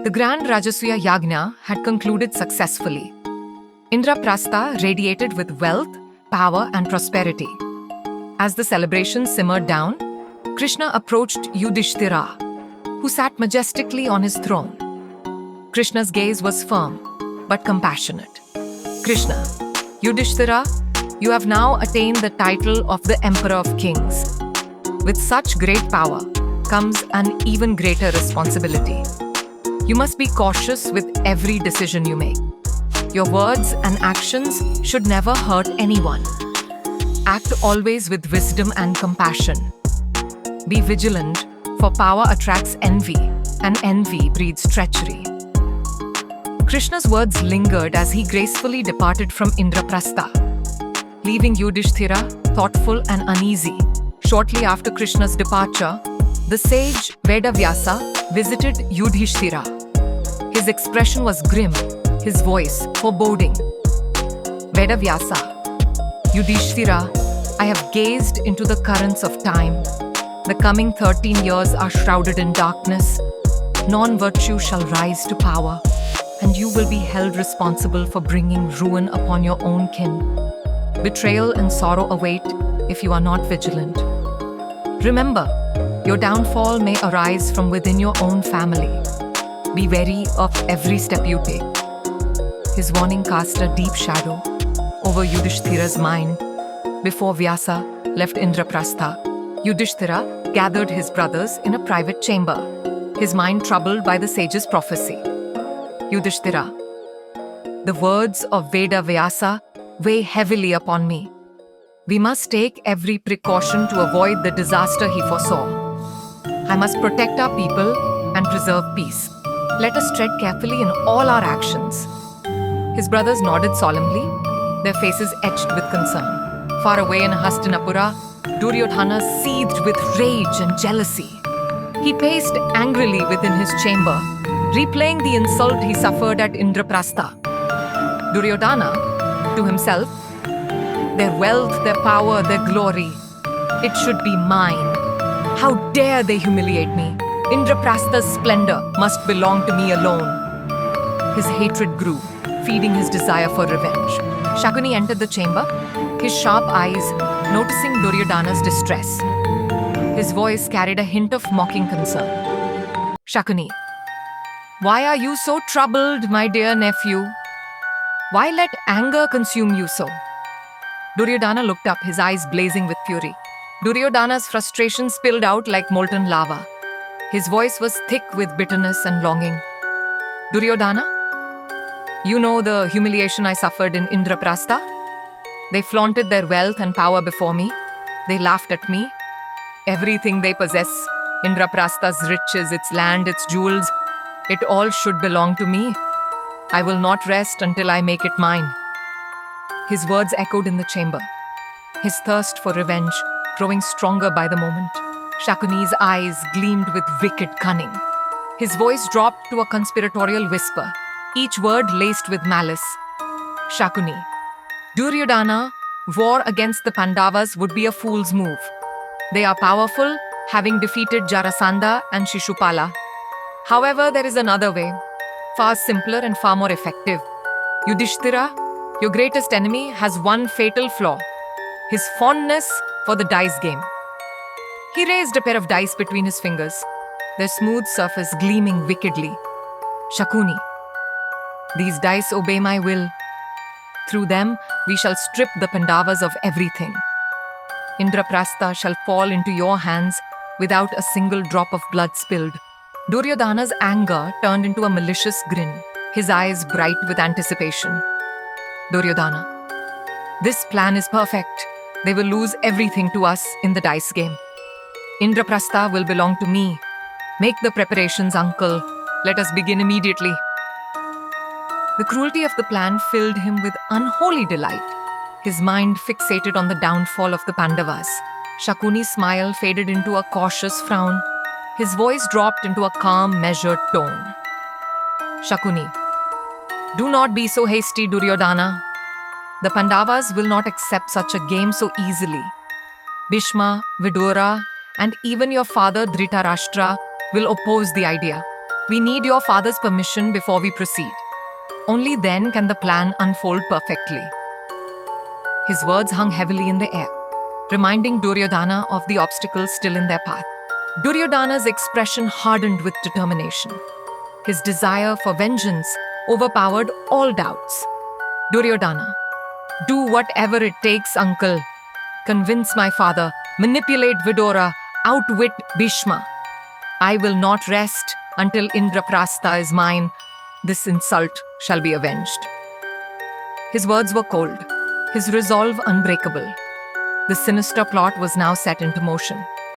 The grand Rajasuya Yagna had concluded successfully. Indraprastha radiated with wealth, power, and prosperity. As the celebration simmered down, Krishna approached Yudhishthira, who sat majestically on his throne. Krishna's gaze was firm, but compassionate. Krishna, Yudhishthira, you have now attained the title of the Emperor of Kings. With such great power comes an even greater responsibility. You must be cautious with every decision you make. Your words and actions should never hurt anyone. Act always with wisdom and compassion. Be vigilant, for power attracts envy, and envy breeds treachery. Krishna's words lingered as he gracefully departed from Indraprastha, leaving Yudhishthira thoughtful and uneasy. Shortly after Krishna's departure, the sage Vedavyasa visited Yudhishthira. His expression was grim, his voice foreboding. Vedavyasa, Yudhishthira, I have gazed into the currents of time. The coming 13 years are shrouded in darkness. Non-virtue shall rise to power, and you will be held responsible for bringing ruin upon your own kin. Betrayal and sorrow await if you are not vigilant. Remember, your downfall may arise from within your own family. Be wary of every step you take. His warning cast a deep shadow over Yudhishthira's mind. Before Vyasa left Indraprastha, Yudhishthira gathered his brothers in a private chamber, his mind troubled by the sage's prophecy. Yudhishthira, the words of Vedavyasa weigh heavily upon me. We must take every precaution to avoid the disaster he foresaw. I must protect our people and preserve peace. Let us tread carefully in all our actions. His brothers nodded solemnly, their faces etched with concern. Far away in Hastinapura, Duryodhana seethed with rage and jealousy. He paced angrily within his chamber, replaying the insult he suffered at Indraprastha. Duryodhana, to himself, their wealth, their power, their glory, it should be mine. How dare they humiliate me? Indraprastha's splendor must belong to me alone. His hatred grew, feeding his desire for revenge. Shakuni entered the chamber, his sharp eyes noticing Duryodhana's distress. His voice carried a hint of mocking concern. Shakuni, why are you so troubled, my dear nephew? Why let anger consume you so? Duryodhana looked up, his eyes blazing with fury. Duryodhana's frustration spilled out like molten lava. His voice was thick with bitterness and longing. Duryodhana, you know the humiliation I suffered in Indraprastha? They flaunted their wealth and power before me. They laughed at me. Everything they possess, Indraprastha's riches, its land, its jewels, it all should belong to me. I will not rest until I make it mine. His words echoed in the chamber, his thirst for revenge growing stronger by the moment. Shakuni's eyes gleamed with wicked cunning. His voice dropped to a conspiratorial whisper, each word laced with malice. Shakuni, Duryodhana, war against the Pandavas would be a fool's move. They are powerful, having defeated Jarasandha and Shishupala. However, there is another way, far simpler and far more effective. Yudhishthira, your greatest enemy has one fatal flaw, his fondness for the dice game. He raised a pair of dice between his fingers, their smooth surface gleaming wickedly. Shakuni, these dice obey my will. Through them, we shall strip the Pandavas of everything. Indraprastha shall fall into your hands without a single drop of blood spilled. Duryodhana's anger turned into a malicious grin, his eyes bright with anticipation. Duryodhana, this plan is perfect. They will lose everything to us in the dice game. Indraprastha will belong to me. Make the preparations, uncle. Let us begin immediately. The cruelty of the plan filled him with unholy delight, his mind fixated on the downfall of the Pandavas. Shakuni's smile faded into a cautious frown. His voice dropped into a calm, measured tone. Shakuni, do not be so hasty, Duryodhana. The Pandavas will not accept such a game so easily. Bhishma, Vidura, and even your father Dhritarashtra will oppose the idea. We need your father's permission before we proceed. Only then can the plan unfold perfectly. His words hung heavily in the air, reminding Duryodhana of the obstacles still in their path. Duryodhana's expression hardened with determination. His desire for vengeance overpowered all doubts. Duryodhana, do whatever it takes, uncle. Convince my father, manipulate Vidura, outwit Bhishma. I will not rest until Indraprastha is mine. This insult shall be avenged. His words were cold, his resolve unbreakable. The sinister plot was now set into motion.